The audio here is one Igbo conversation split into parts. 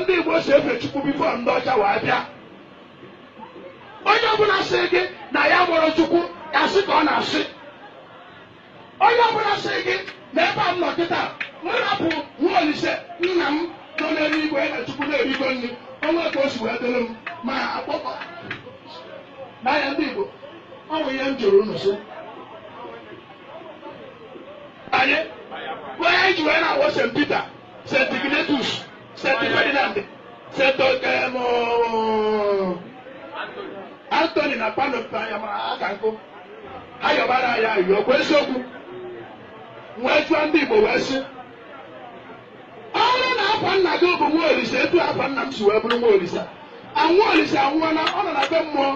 ndị Igbo si efe Chukwu bifo ndị ọcha wee bịa. Onye ọbụla sị gị na ya mụrụ Chukwu ya sị ka ọ na-asị. Onye ọbụla sị gị na ebe a m nọ kịta m rapụ nwa Olise nna m nọ n'eluigwe na Chukwu na-erigo nri onwe ka o si wee dịrị m ma akpọkọ n'anya ndị Igbo ọ bụ ihe m jụrụ unu sị anyị onye ji wee na-awụ St. Peter, St. Ignatius, St. Ferdinand, St. Anthony na Panopaya ma aka nkụ ha yọbara ya ayọ kwa eziokwu wee jụọ ndị Igbo wee sị ọrụ na afa nna gị bụ nwa Olise etu afa nna m si wee bụrụ nwa Olise anwa Olise anwụọla ọ nọ na be mmụọ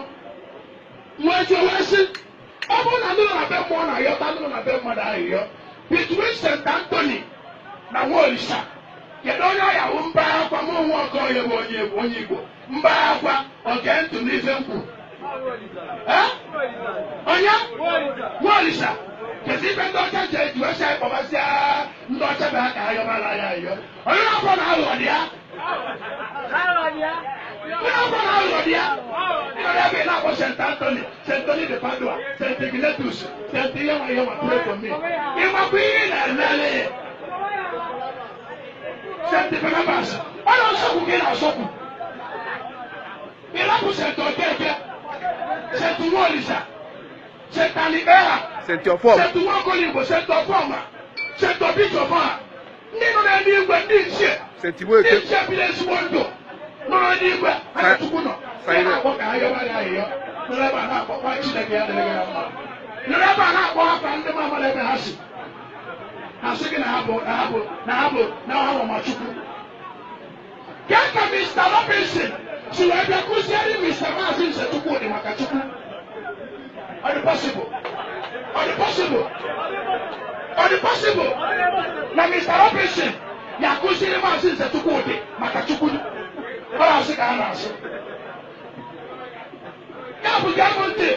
wee jụọ wee sị ọ bụrụ na ndị nọ na be mmụọ na-ayọta ndị nọ na be mmadụ ayọ between St. Anthony na nwa Olise kedu onye ọya wụ mba akwa m onwe Okoye bụ onye Igbo mba akwa oge ntụ n'ife mkpu onye nwa Olise kezi ife ndị ọcha ji eji wee sị anyị kpọbasịa ndị ọcha bụ ha ka ha yọbara ya ayọ onye afọ na aghụghọ dị ya onye afọ na aghụghọ dị ya ịnọrọ ebe ị na-akpọ St. Anthony, St. Anthony de Padua, St. Ignatius, St. ihe nwa pray for me ịmakwa ihe ị na-emele ya St. Barnabas ọ na-asọkwu gị na-asọkwu ịrapụ St. Okeke, St. nwa Olise, St. Alibera, St. nwa Okoligbo, St. Ọfọma, St. Obichọfọha ndị nọ n'eluigwe ndị ichie biri ezigbo ndụ nọrọ n'igwe ha Chukwu nọ na-akpọ ka ha yọbara ahịhịa nọrọ ebe a na-akpọkwa Chineke ya dịrị ya mma nọrọ ebe a na-akpọ afa ndị mamara ebe ha si ha sị gị na ha bụ ma Chukwu ka ka Mr. Robinson si wee bịa kụziere Mr. Maazị Nze Chukwudị maka Chukwu ọ dị possible na Mr. Robinson ya kụziere Maazị Nze Chukwudị maka Chukwu ọ na-asị ka ha na-asị ya bụ gị abụ ntị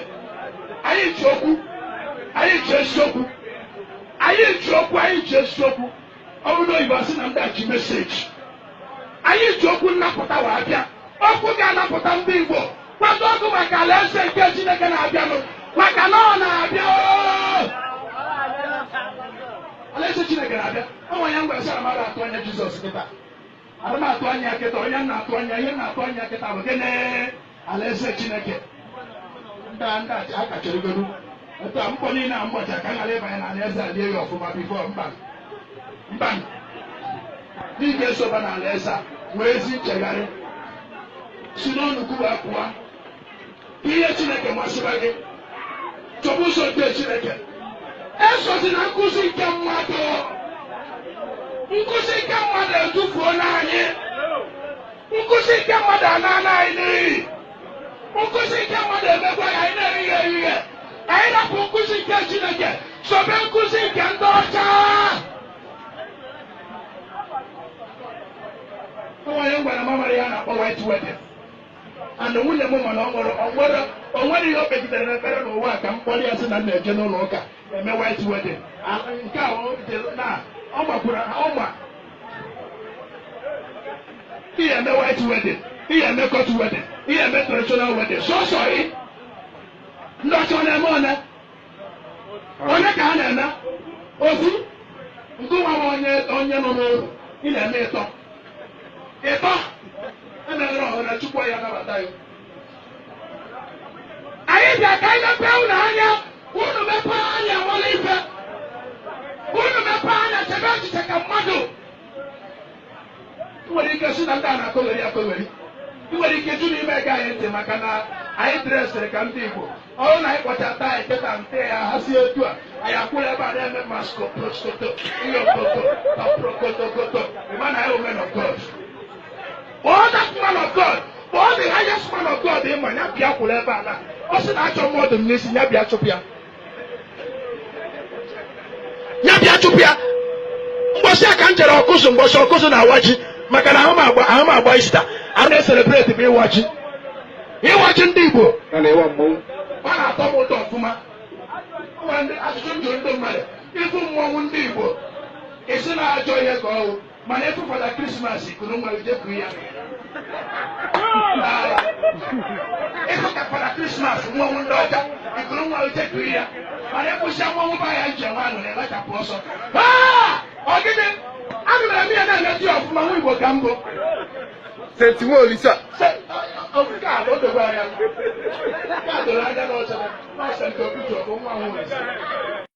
anyị ji okwu anyị ji eziokwu ọ bụrụ na oyibo asị na ndị a ji meseji anyị ji okwu nnapụta wee bịa okwu ga-anapụta ndị Igbo kwado ọkụ maka alaeze nke Chineke na-abịanụ maka na ọ na-abịa alaeze Chineke na-abịa ọnwa ya ngwa sara mmadụ atụ anya Jizọs kịta ana m atụ anya kịta onye na-atụ anya ihe na-atụ anya kịta bụ gịnị alaeze Chineke ndị a kacharigodu etu a mkpọ niile a mgbacha ka ghara ịbanye na alaeze a lie ya ọfụma bifo mba ndị ga-esoba na alaeze a nwee ezi nchegharị si n'ọnụkwu wee pụọ ihe Chineke masịra gị chọba ụzọ nke Chineke esozi na nkụzi nke mmadụ edufuo n'anyị nkụzi nke mmadụ anana anyị n'iyi nkụzi nke mmadụ emegwa ya anyị na-erighị anyị rapụ nkụzi nke Chineke sobe nkụzi nke ndị ọcha onye gwara mamara ya na-akpọ white wedding and nwunye m mana o nwere ihe o kpegidere n'ekpere n'ụwa ka m kpọrọ ya sị na m na-eje n'ụlọ ụka eme white wedding nke a ọ gbakwuru ọma ihe eme white wedding ihe eme court wedding ihe eme traditional wedding sọsọ ị ndị ọcha ọ na-eme onye ka ha na-eme ofu nke nwa onye nọ n'ụlọ ị na-eme ịtọ emeghere ọhụrụ Chukwu ya nabata ya anyị bịa ka anyị mepee unu anya unu mepee anya nwere ife unu mepee anya chebe echiche ka mmadụ nwere ike si na ndị a na-akọgheri ị nwere ike jụ n'ime ego anyị ntị maka na anyị dresịrị ka ndị Igbo ọrụ na anyị kpọchata anyị kịta nte ya ha si etu a anyị akwụrụ ebe a na-eme masko proskoto ihe okoto prokotokoto ịma na anyị women of God all that man of God all the highest man of God ịma ya bịa kwụrụ ebe a na ọ sị na achọ mmadụ m n'isi ya bịa chụpụ ya mgbọsị a ka m jere ọkụzụ mgbọsị ọkụzụ na-awa ji maka na ahụ m agba ista a na-eselebreti bụ ịwa ji ndị Igbo ọ na-atọ m ụtọ ọfụma ajụjụ njụ ndị mmadụ ịbụ mmọnwụ ndị Igbo esi na ajọ ihe ka ọwụ mana efu for the Christmas ikunu nwa uje ku ya efu ka for the Christmas nwa ndo ọcha ikunu nwa uje ku ya mana efu sha nwa ba ya nje nwa no na lata poso ogide anu na mi na na ti ofuma nwa Igbo gambo Senti wo Olisa Africa lo de wa ya ka do la ja no se na sent to picture ko nwa nwa